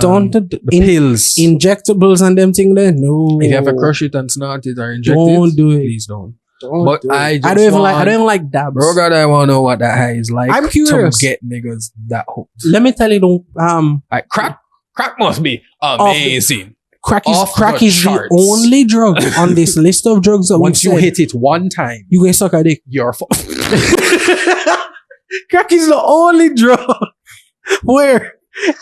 Don't do the pills. Injectables and them things there. No. If you have to crush it and snort it or inject don't do it. Please don't. But I don't even like dabs. Bro, God, I want to know what that high is like. I'm curious. To get niggas that hooked. Let me tell you, like crack must be amazing. Crack is the only drug on this list of drugs that once you hit it one time, you can suck a dick. You're crack is the only drug where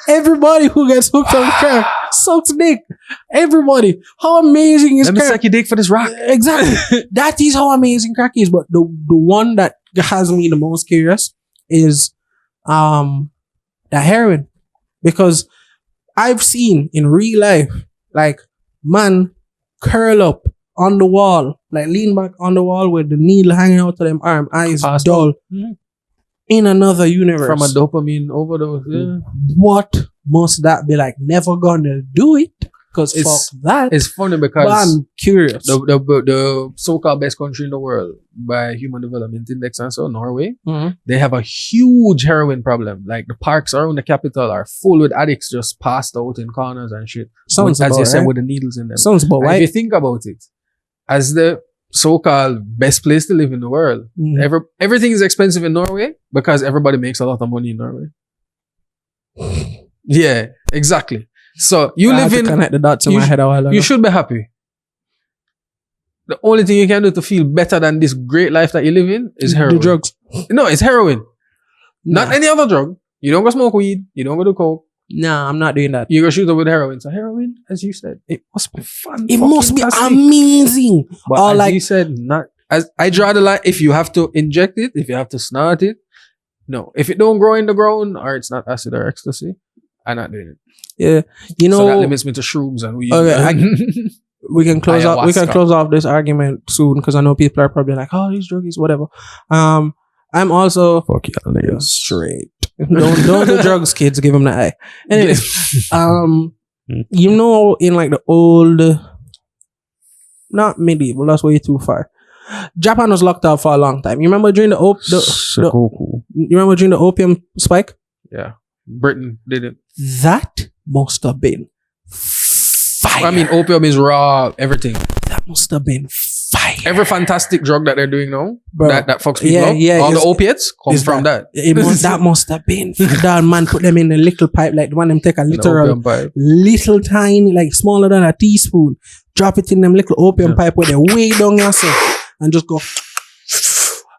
everybody who gets hooked on crack sucks dick. Everybody. How amazing is crack? Let me suck your dick for this rock. Exactly. That is how amazing crack is. But the one that has me the most curious is the heroin. Because I've seen in real life, like, man curl up on the wall, like lean back on the wall with the needle hanging out of them arm, eyes dull. Mm-hmm. In another universe. From a dopamine overdose. Yeah. What must that be like? Never gonna do it. Because fuck that. It's funny because but I'm curious. The so-called best country in the world by Human Development Index and so, Norway, they have a huge heroin problem. Like the parks around the capital are full with addicts just passed out in corners and shit. Sounds as you said, right. with the needles in them. Sounds about right. If you think about it, as the so-called best place to live in the world, everything is expensive in Norway because everybody makes a lot of money in Norway. Yeah, exactly. So you live in. Connect the dots in my head a while ago. You should be happy. The only thing you can do to feel better than this great life that you live in is heroin. Do drugs. No, it's heroin. Nah. Not any other drug. You don't go smoke weed. You don't go do coke. Nah, I'm not doing that. You go shoot up with heroin. So heroin, as you said, it must be fun. It must be amazing. But as like you said, not as I draw the line. If you have to inject it, if you have to snort it, no. If it don't grow in the ground or it's not acid or ecstasy, I'm not doing it. Yeah. You So that know, limits me to shrooms and weed. Okay, we can close off. We can Ayahuasca. close off this argument soon because I know people are probably like, "Oh, these druggies, whatever." I'm also Fuck yeah, niggas. straight. Don't do drugs, kids. Give them the eye. Anyway, you know, in like the old, not medieval. That's way too far. Japan was locked up for a long time. You remember during the Shikoku. you remember during the opium spike? Yeah. Britain did it. That must have been fire. I mean, opium is raw, everything. That must have been fire. Every fantastic drug that they're doing now, Bro. that fucks people up. All the opiates come from that. That must have been. That man put them in a little pipe, like the one them take a The literal, opium pipe. little tiny, like smaller than a teaspoon. Drop it in them little opium pipe where they way down yourself and just go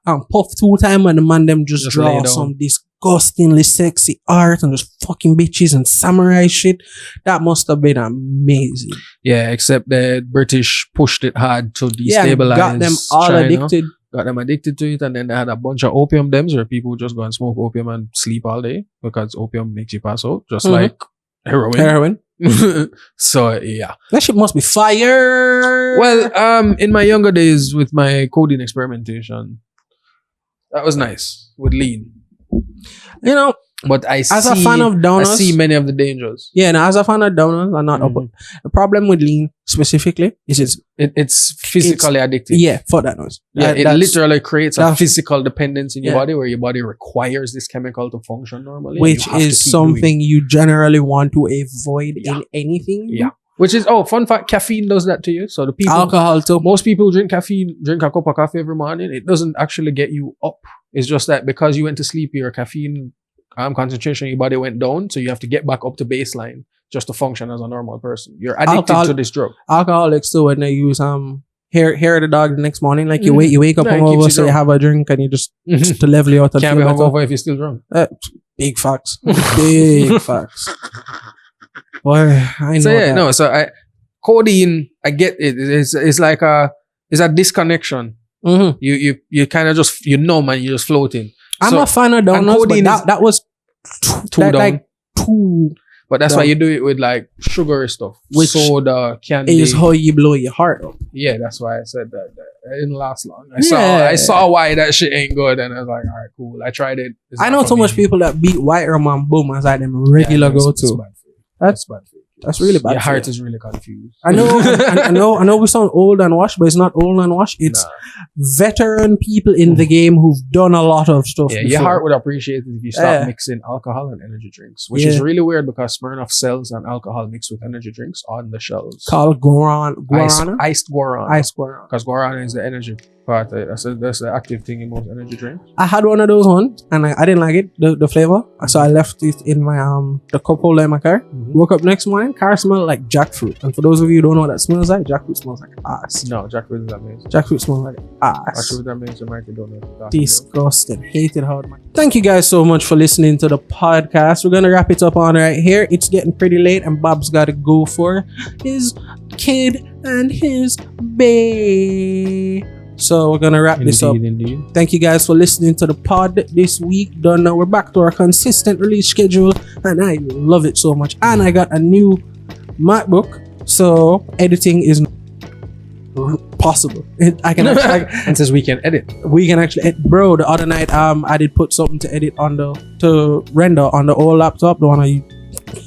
and puff 2 times and the man them just Just lay draw down. some disgustingly sexy art and just fucking bitches and samurai shit. That must have been amazing. Yeah, except the British pushed it hard to Yeah, destabilize got them all China. addicted. Got them addicted to it, and then they had a bunch of opium dens where people just go and smoke opium and sleep all day because opium makes you pass out, just like heroin. So yeah. That shit must be fire. Well, in my younger days with my coding experimentation, that was nice with lean. you know, But I as a fan of I downers, see many of the dangers. yeah, now as a fan of downers, I'm not up. Mhm. The problem with lean specifically is It's physically addictive. yeah, fuck that noise. Yeah, it That's- literally creates a that's- physical dependence in your Yeah. body where your body requires this chemical to function normally. and which you have to is keep something you generally want to avoid Yeah. in anything. doing it. Yeah. Which is, fun fact, caffeine does that to you. So the people, Alcohol too. most people drink caffeine, drink a cup of coffee every morning. It doesn't actually get you up. It's just that because you went to sleep, your caffeine concentration in your body went down. So you have to get back up to baseline just to function as a normal person. You're addicted Alcohol- to this drug. Alcoholics too, when they use hair of the dog the next morning, like you wake up Yeah, it hungover, keeps you so you drunk. have a drink and you just to level you out. and Can't feel be better. hungover if you're still drunk. Big facts. Big facts. Boy, I know. So yeah, that. so codeine, I get it. It's like it's a disconnection. Mhm. You kind of just numb and you're just floating. I'm So- a fan of downers, but codeine is that was too that, down. like too But that's down. why you do it with like sugary stuff, Which soda, candy. is how you blow your heart up. Yeah, that's why I said that. It didn't last long. Yeah. I saw why that shit ain't good, and I was like, all right, cool. I tried it. It's I not know for so much me. people that beat white rum and boom as like them regular Yeah, it's- go it's to. bad for you. That's- bad for you. that's really bad Your for heart you. is really confused. I know we sound old and washed, but it's not old and washed. It's veteran people in the game who've done a lot of stuff. Yeah, before. your heart would appreciate it if you stop Yeah. mixing alcohol and energy drinks, which is Yeah. really weird because Smirnoff sells an alcohol mixed with energy drinks on the shelves. called guarana. Iced guarana. Ice guarana. Because guarana is the energy part. That's the active thing in most energy drinks. I had one of those ones and I didn't like it, the flavor. So I left it in my the cup holder in my car. Woke up next morning, car smelled like jackfruit. And for those of you who don't know what that smells like, jackfruit smells like ass. No, jackfruit is amazing. Jackfruit smells like ass. Actually, that means you might don't know. what Disgusting. Hated hard. Thank you guys so much for listening to the podcast. We're gonna wrap it up on right here. It's getting pretty late and Bob's gotta go for his kid and his bae. So we're gonna wrap this up. Indeed. Thank you guys for listening to the pod this week. Done now. We're back to our consistent release schedule, and I love it so much. And I got a new MacBook, so editing is possible. I can actually, And says we can edit. we can actually edit. Bro, the other night I did put something to edit on to render on the old laptop, the one I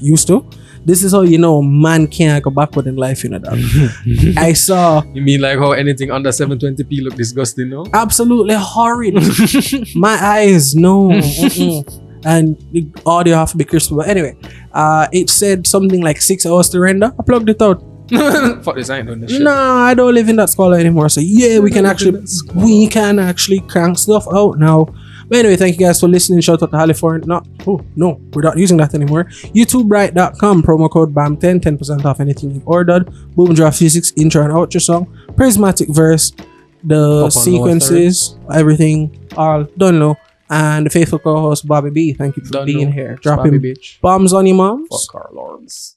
used to. This is how you know man can't go backward in life, you know that. I saw You mean like how anything under 720p look disgusting, no? absolutely horrid. My eyes, no. And the audio have to be crisp. But anyway, it said something like 6 hours to render. I plugged it out. Fuck this, I ain't doing this shit. Nah, I don't live in that squalor anymore. So yeah, we can actually crank stuff out now. But anyway, thank you guys for listening. Shout out to California. No, we're not using that anymore. YouTubebright.com, promo code BAM10, 10% off anything you've ordered. Boom Draft Physics, intro and outro song. Prismatic Verse, the Up on sequences, everything, all done now. And the faithful co-host Bobby B. Thank you for Done being now. here. Bobby Dropping bitch. bombs on your moms. Fuck our lords.